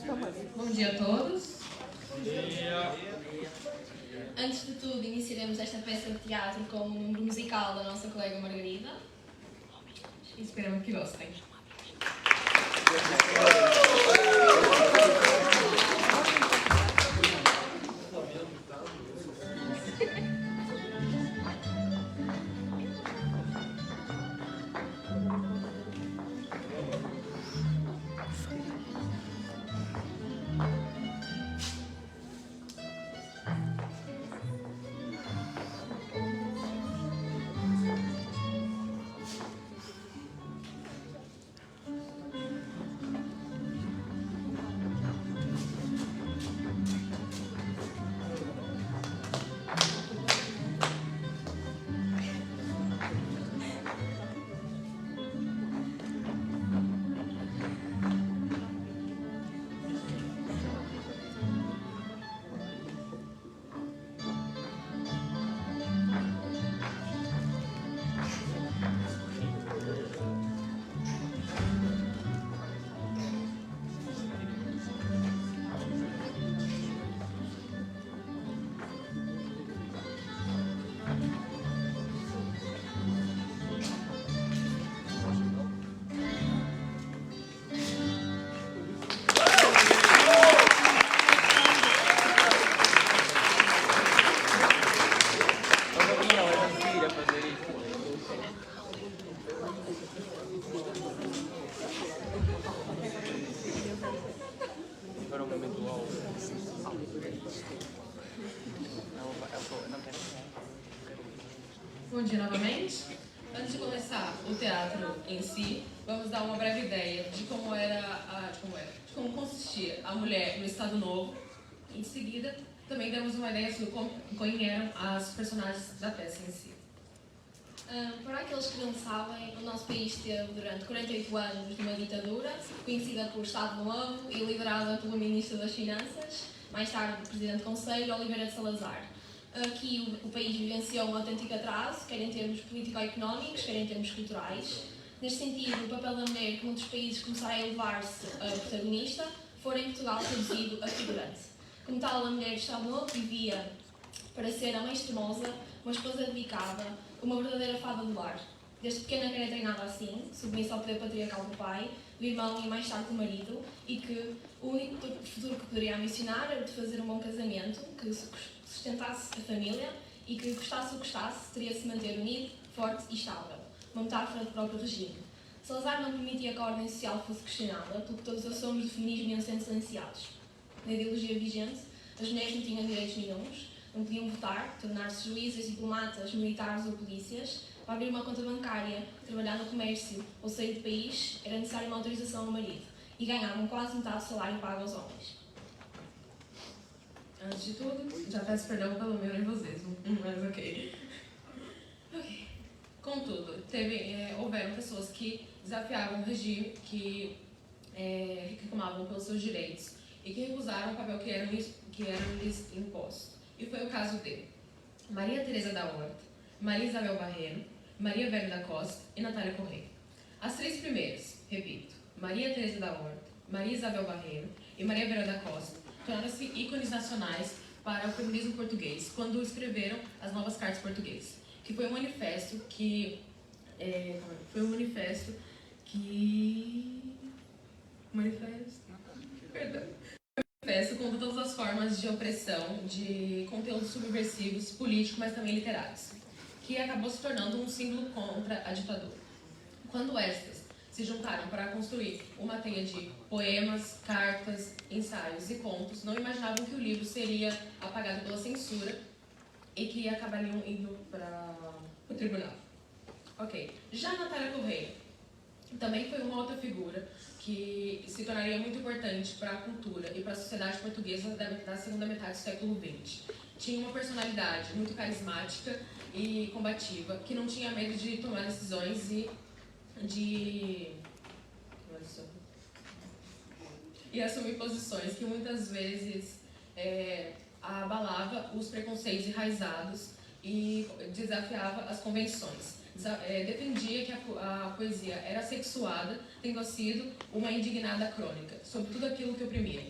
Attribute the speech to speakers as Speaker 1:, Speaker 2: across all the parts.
Speaker 1: Bom dia a todos.
Speaker 2: Bom dia.
Speaker 1: Antes de tudo, iniciaremos esta peça de teatro com um número musical da nossa colega Margarida. E esperamos que gostem. Bom dia novamente. Antes de começar o teatro em si, vamos dar uma breve ideia de como consistia a mulher no Estado Novo. Em seguida, também damos uma ideia sobre quem eram as personagens da peça em si.
Speaker 3: Para aqueles que não sabem, o nosso país teve durante 48 anos de uma ditadura, conhecida por Estado Novo e liderada pelo Ministro das Finanças, mais tarde o Presidente do Conselho, Oliveira de Salazar. Aqui o país vivenciou um autêntico atraso, quer em termos político-económicos, quer em termos culturais. Neste sentido, o papel da mulher, que muitos países começaram a elevar-se a protagonista, foi em Portugal reduzido a figurante. Como tal, a mulher de Estado Novo vivia para ser a mãe extremosa, uma esposa dedicada, uma verdadeira fada do lar. Desde pequena que era treinada assim, submissa ao poder patriarcal do pai, do irmão e mais tarde do marido, e que o único futuro que poderia ambicionar era de fazer um bom casamento, que sustentasse a família e que, gostasse ou custasse, teria de se manter unido, forte e estável. Uma metáfora do próprio regime. Salazar não permitia que a ordem social fosse questionada, pelo que todos os assuntos do feminismo iam sendo silenciados. Na ideologia vigente, as mulheres não tinham direitos nenhuns, não podiam votar, tornar-se juízes, diplomatas, militares ou polícias. Para abrir uma conta bancária, trabalhar no comércio ou sair do país, era necessária uma autorização ao marido e ganhavam quase metade do salário pago aos homens.
Speaker 1: Antes de tudo, já peço perdão pelo meu nervosismo, mas ok. Contudo, houveram pessoas que desafiavam o regime, que reclamavam pelos seus direitos e que recusaram o papel que era lhes imposto. E foi o caso de Maria Teresa da Horta, Maria Isabel Barreiro, Maria Velho da Costa e Natália Correia. As três primeiras, repito, Maria Teresa da Horta, Maria Isabel Barreiro e Maria Velho da Costa, tornaram-se ícones nacionais para o feminismo português quando escreveram as novas cartas portuguesas, que foi um manifesto contra todas as formas de opressão, de conteúdos subversivos, políticos, mas também literários, que acabou se tornando um símbolo contra a ditadura. Quando estas se juntaram para construir uma teia de poemas, cartas, ensaios e contos, não imaginavam que o livro seria apagado pela censura e que acabariam indo para o tribunal. Ok. Já Natália Correia também foi uma outra figura que se tornaria muito importante para a cultura e para a sociedade portuguesa da segunda metade do século XX. Tinha uma personalidade muito carismática e combativa, que não tinha medo de tomar decisões e assumir posições que muitas vezes abalava os preconceitos enraizados e desafiava as convenções. defendia que a poesia era sexuada, tendo sido uma indignada crônica sobre tudo aquilo que oprimia.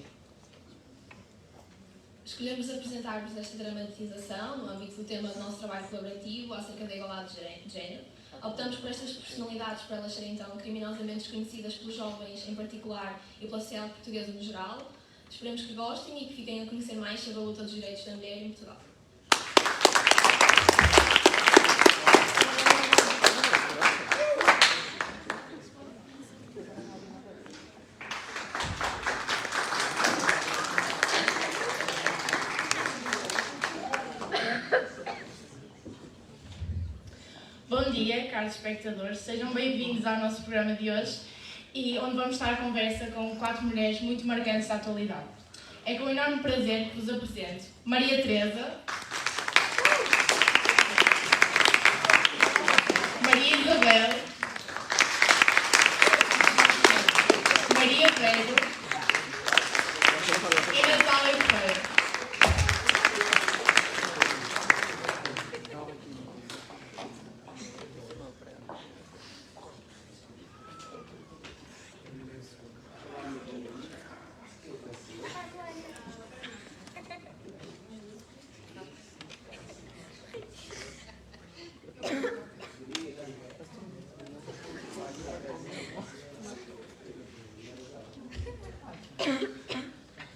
Speaker 3: Escolhemos apresentar-vos esta dramatização no âmbito do tema do nosso trabalho colaborativo acerca da igualdade de género. Optamos por estas personalidades para elas serem então criminosamente desconhecidas pelos jovens em particular e pela sociedade portuguesa no geral. Esperemos que gostem e que fiquem a conhecer mais sobre a luta dos direitos da mulher em Portugal.
Speaker 2: Bom dia, caros espectadores, sejam bem-vindos ao nosso programa de hoje e onde vamos estar à conversa com 4 mulheres muito marcantes da atualidade. É com enorme prazer que vos apresento Maria Teresa, Maria Isabel, Maria Pedro e Natália Ferreira.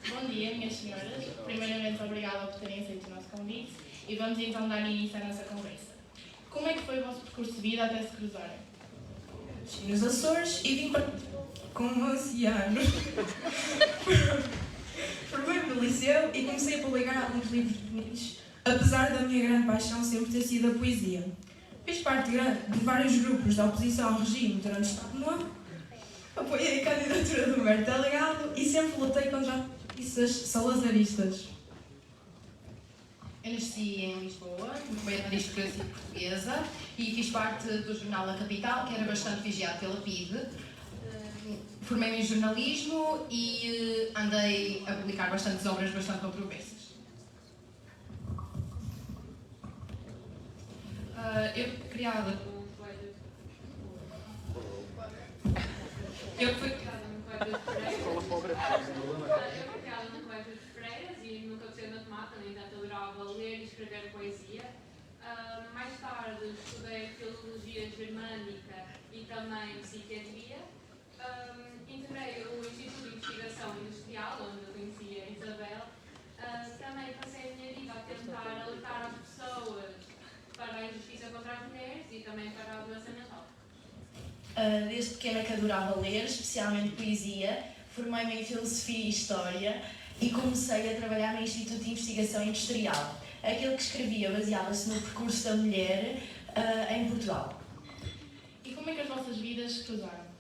Speaker 2: Bom dia, minhas senhoras. Primeiramente, obrigada por terem aceito o nosso convite e vamos então dar início à nossa conversa. Como é que foi o vosso percurso de vida até se cruzarem?
Speaker 4: Nasci nos Açores e vim para com 11 anos. Formei-me no liceu e comecei a publicar alguns livros bonitos, apesar da minha grande paixão sempre ter sido a poesia. Fiz parte de vários grupos de oposição ao regime durante o Estado Novo, apoiei a candidatura do Humberto Delgado e sempre lutei contra as salazaristas.
Speaker 5: Eu nasci em Lisboa, no meio da aristocracia portuguesa e fiz parte do jornal A Capital, que era bastante vigiado pela PIDE. Formei-me em jornalismo e andei a publicar bastantes obras bastante controversas. Eu fui criada num colégio. Eu fui criada num colégio de freiras e nunca gostei de matemática, no entanto adorava ler e escrever poesia. Mais tarde estudei filologia germânica e também psiquiatria. Integrei o Instituto de Investigação Industrial, onde eu conheci a Isabel. Também passei a minha vida a tentar alertar as pessoas para a injustiça contra as mulheres e também para a doença mental.
Speaker 2: Desde pequena que adorava ler, especialmente poesia, formei-me em Filosofia e História e comecei a trabalhar no Instituto de Investigação Industrial. Aquilo que escrevia baseava-se no percurso da mulher em Portugal.
Speaker 5: E como é que as vossas vidas se cruzaram?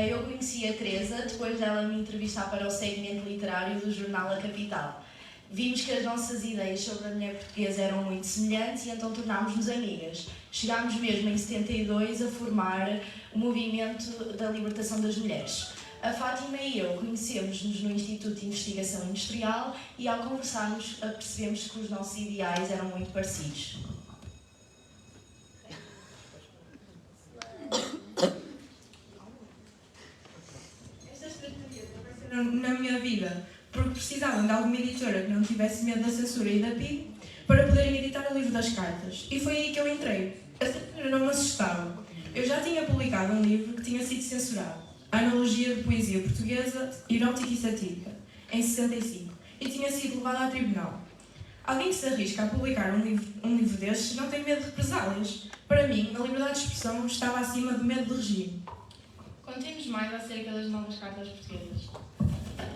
Speaker 2: Eu conheci a Teresa depois dela me entrevistar para o segmento literário do jornal A Capital. Vimos que as nossas ideias sobre a mulher portuguesa eram muito semelhantes e então tornámos-nos amigas. Chegámos mesmo em 72 a formar o movimento da libertação das mulheres. A Fátima e eu conhecemos-nos no Instituto de Investigação Industrial e ao conversarmos percebemos que os nossos ideais eram muito parecidos.
Speaker 4: Estas tragédias apareceram na minha vida porque precisavam de alguma editora que não tivesse medo da censura e da PIDE para poderem editar o livro das cartas. E foi aí que eu entrei. A censura não me assustava. Eu já tinha publicado um livro que tinha sido censurado, A Analogia de Poesia Portuguesa, Erótica e Satírica, em 65, e tinha sido levado a tribunal. Alguém que se arrisca a publicar um livro destes não tem medo de represálias. Para mim, a liberdade de expressão estava acima do medo do regime.
Speaker 5: Conte-nos mais acerca das novas cartas portuguesas.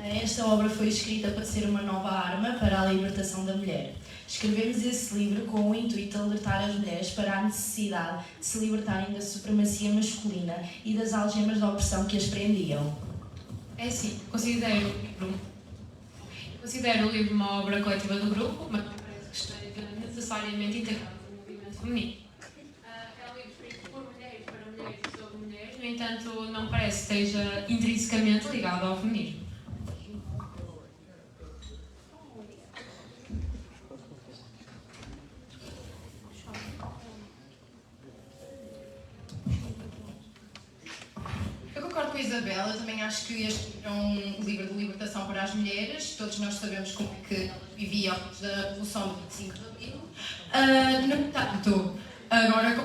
Speaker 2: Esta obra foi escrita para ser uma nova arma para a libertação da mulher. Escrevemos esse livro com o intuito de alertar as mulheres para a necessidade de se libertarem da supremacia masculina e das algemas da opressão que as prendiam.
Speaker 6: É sim, considero o livro uma obra coletiva do grupo, mas não parece que esteja necessariamente integrado no movimento feminino.
Speaker 5: É um livro escrito por mulheres, para mulheres e sobre mulheres.
Speaker 6: No entanto, não parece que esteja intrinsecamente ligado ao feminismo.
Speaker 7: Isabel, eu também acho que este é um livro de libertação para as mulheres. Todos nós sabemos como é que elas viviam da Revolução de 25 de Abril. No entanto, agora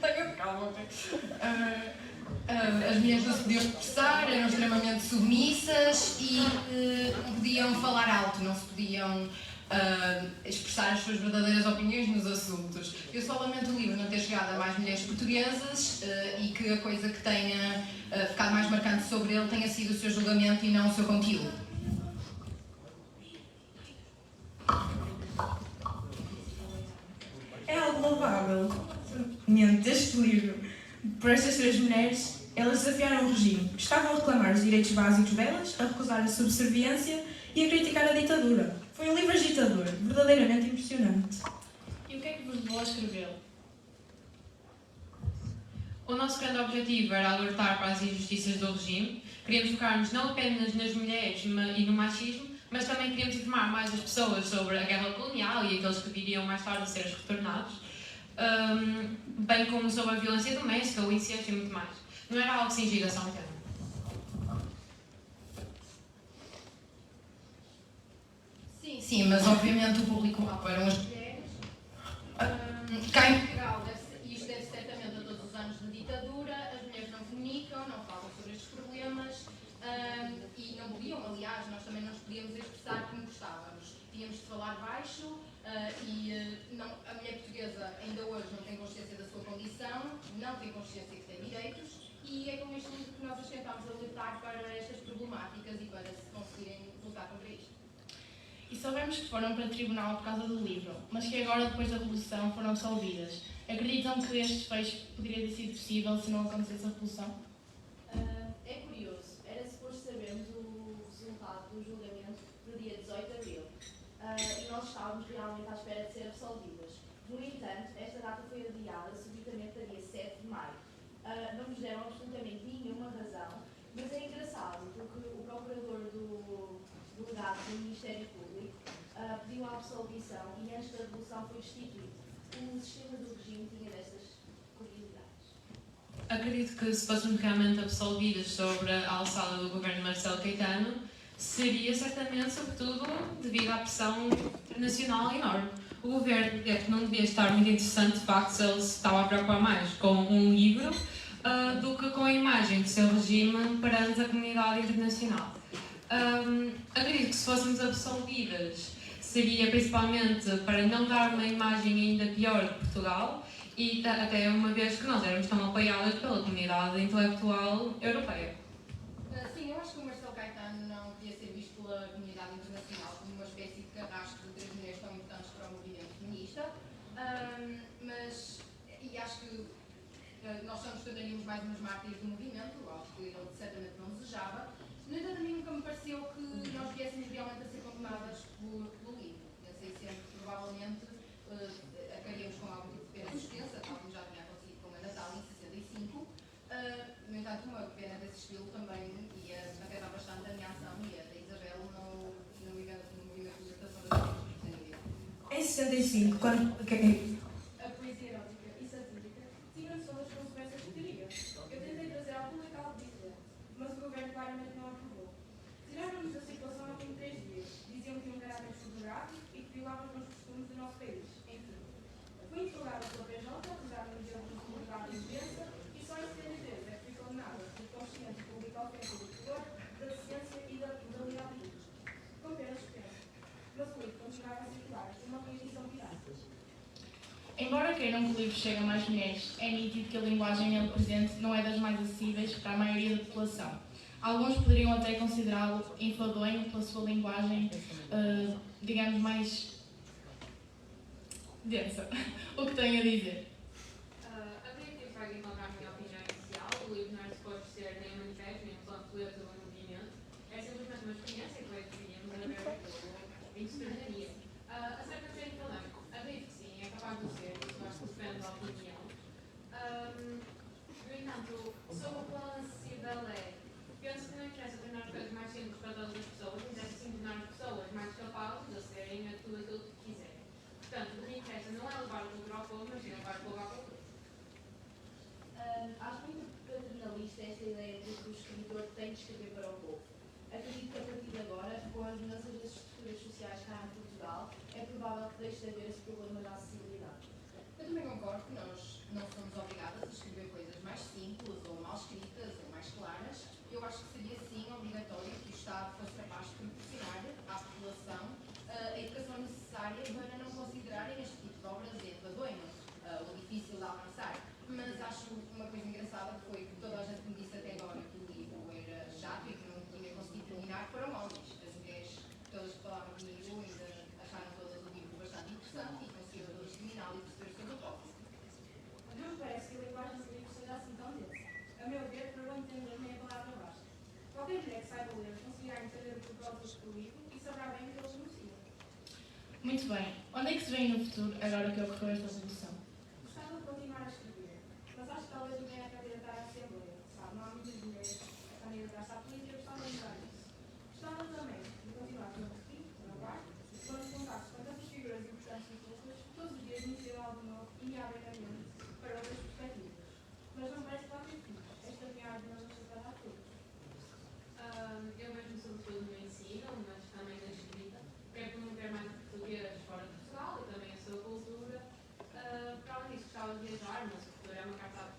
Speaker 7: tenho calma, ok? As mulheres não se podiam expressar, eram extremamente submissas e não podiam falar alto, não se podiam expressar as suas verdadeiras opiniões nos assuntos. Eu só lamento o livro não ter chegado a mais mulheres portuguesas e que a coisa que tenha ficado mais marcante sobre ele tenha sido o seu julgamento e não o seu conteúdo.
Speaker 4: É algo louvável deste livro. Por estas 3 mulheres, elas desafiaram o regime, estavam a reclamar os direitos básicos delas, a recusar a subserviência e a criticar a ditadura. Foi um livro agitador, verdadeiramente impressionante.
Speaker 3: E o que é que vos levou a escrevê-lo?
Speaker 6: O nosso grande objetivo era alertar para as injustiças do regime. Queríamos focar-nos não apenas nas mulheres e no machismo, mas também queríamos informar mais as pessoas sobre a guerra colonial e aqueles que viriam mais tarde a ser retornados, bem como sobre a violência doméstica, o incesto e muito mais. Não era algo cingido a só um tema.
Speaker 7: Sim, mas obviamente o público-alvo eram as mulheres. Cá em Portugal, isto deve certamente a todos os anos de ditadura, as mulheres não comunicam, não falam sobre estes problemas e não podiam, aliás, nós também não nos podíamos expressar como gostávamos. Tínhamos de falar baixo a mulher portuguesa ainda hoje não tem consciência da sua condição, não tem consciência que tem direitos e é com este livro que nós os tentámos alertar para estas problemáticas e para se conseguirem lutar contra isto.
Speaker 8: E sabemos que foram para tribunal por causa do livro, mas que agora, depois da Revolução, foram absolvidas. Acreditam que este fecho poderia ter sido possível se não acontecesse a Revolução?
Speaker 2: É curioso, era suposto sabermos o resultado do julgamento no dia 18 de abril e nós estávamos realmente à espera de ser absolvidas. No entanto, esta data foi adiada subitamente a dia 7 de maio. Não nos deram absolutamente nenhuma razão, mas é engraçado porque o procurador do delegado do Ministério Público pediu a absolvição e antes da Revolução foi destituído. O sistema do regime tinha destas curiosidades.
Speaker 6: Acredito que se fôssemos realmente absolvidas sobre a alçada do governo de Marcelo Caetano, seria certamente, sobretudo, devido à pressão internacional enorme. O governo não devia estar muito interessante, de facto, se ele se estava a preocupar mais com um livro do que com a imagem do seu regime perante a comunidade internacional. Acredito que se fôssemos absolvidas seria principalmente para não dar uma imagem ainda pior de Portugal e até uma vez que nós éramos tão apoiadas pela comunidade intelectual europeia.
Speaker 7: Sim, eu acho que o Marcelo Caetano não devia ser visto pela comunidade internacional como uma espécie de carrasco de 3 mulheres tão importantes para o movimento feminista, e acho que nós só nos tornaríamos mais umas mártires do movimento, algo que ele certamente não desejava. No entanto, a mim nunca me pareceu que nós viéssemos realmente a ser condenadas pelo livro. Pensei sempre que provavelmente acabaríamos com algum tipo de pena suspensa, tal como já tinha acontecido com a Natália em 65. No entanto, uma pena desse estilo também ia afetar bastante a minha ação e a da Isabel no movimento de libertação das mulheres.
Speaker 4: Em 65, quando...
Speaker 9: A poesia erótica e satírica tinham todas as consequências que teria. Eu tentei trazer ao público algo diferente, mas o governo claramente não aprovou. Tiraram-nos da circulação ao fim de 3 dias. Diziam que tinham um caráter fotográfico e que violavam os costumes do nosso país. Enfim, fui interrogada pela PJ, acusaram-me de abuso de liberdade de imprensa e só em 73 é que fui condenada por consciente público ofensivo do rigor, da ciência e da legalidade jurídica. Com pena suspensa. Mas o livro continuava a circular, uma reedição pirata.
Speaker 8: Embora queiram que o livro chegue a mais mulheres, é nítido que a linguagem nele presente não é das mais acessíveis para a maioria da população. Alguns poderiam até considerá-lo enfadonho pela sua linguagem, digamos, mais densa. O que tenho a dizer?
Speaker 5: Acredito que vai encontrar a minha opinião inicial. O livro não é suposto ser nem um manifesto, nem um panfleto ou um movimento. É simplesmente uma experiência que foi definida a ver o 20 de cidadania. Acerca de ser infalante, acredito que sim, é capaz de ser, porque nós defendemos a opinião. No entanto, sobre o qual a necessidade é, penso que não interessa tornar as coisas mais simples para todas as pessoas, interessa sim tornar as pessoas mais capazes de serem a tudo aquilo que quiserem. Portanto, o que interessa não é levar a cultura ao povo, mas sim levar o povo
Speaker 2: as mudanças das estruturas sociais cá em Portugal, é provável que deixe de haver esse problema da acessibilidade.
Speaker 7: Eu também concordo que nós não somos obrigadas a escrever coisas mais simples ou mal escritas ou mais claras. Eu acho que seria sim obrigatório que o Estado fosse capaz de proporcionar à população a educação necessária para não considerarem este tipo de obras enfadonho ou difícil de alcançar. Mas acho uma coisa engraçada que foi que toda a gente me disse até agora que o livro era chato e que não tinha conseguido terminar foram homens. As mulheres, todas que falaram comigo, ainda acharam todas o livro bastante interessante e conseguiram todas terminá-lo e perceber sobre o tópico.
Speaker 9: Não me parece que a linguagem do livro seja assim tão densa. A meu ver, para eu entender nem a palavra basta. Qualquer mulher que saiba ler conseguirá entender o propósito do livro e saberá bem o que eles anunciam.
Speaker 8: Muito bem. Onde é que se vê no futuro, agora que ocorreu esta revolução?
Speaker 9: Gostava de continuar a escrever, mas acho que talvez me venha a candidatar à Assembleia. Sabe, não há muitas mulheres a candidatar-se à política, eu gostava de mudar isso. Gostava também de continuar no retiro, na guarda, quando contasse com tantas figuras importantes e poucas, todos os dias me ensino algo novo e me abrem a mente para outras perspectivas. Mas não parece que lá tem fim. Esta minha arte não nos para a todos.
Speaker 5: Eu mesmo sobretudo no ensino, mas também na escrita, quero promover mais o português fora de Portugal e também a sua cultura. Para além disso, gostava de viajar, mas o futuro é uma carta.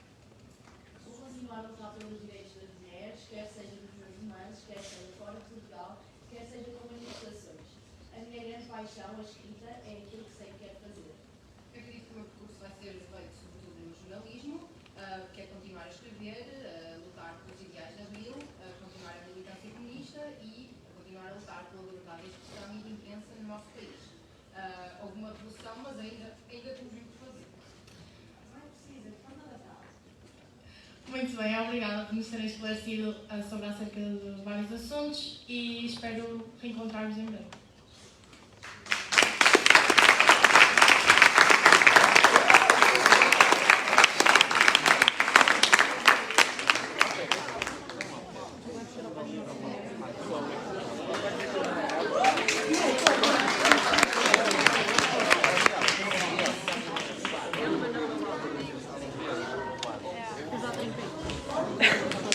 Speaker 2: Vou continuar a lutar pelos direitos das mulheres, quer seja nos meus romances, quer seja fora de Portugal, quer seja com manifestações. A minha grande paixão, a escrita, é aquilo que sei que quero fazer.
Speaker 7: Eu acredito que o meu percurso vai ser feito sobretudo no jornalismo, que é continuar a escrever, a lutar pelos ideais de Abril, a continuar a militância comunista e a continuar a lutar pela liberdade de expressão e de imprensa no nosso país. Houve uma revolução, mas ainda temos muito por fazer.
Speaker 9: Não é preciso, é forma da tal.
Speaker 8: Muito bem, obrigada por nos terem esclarecido sobre acerca de vários assuntos e espero reencontrar-vos em breve.
Speaker 10: Exato,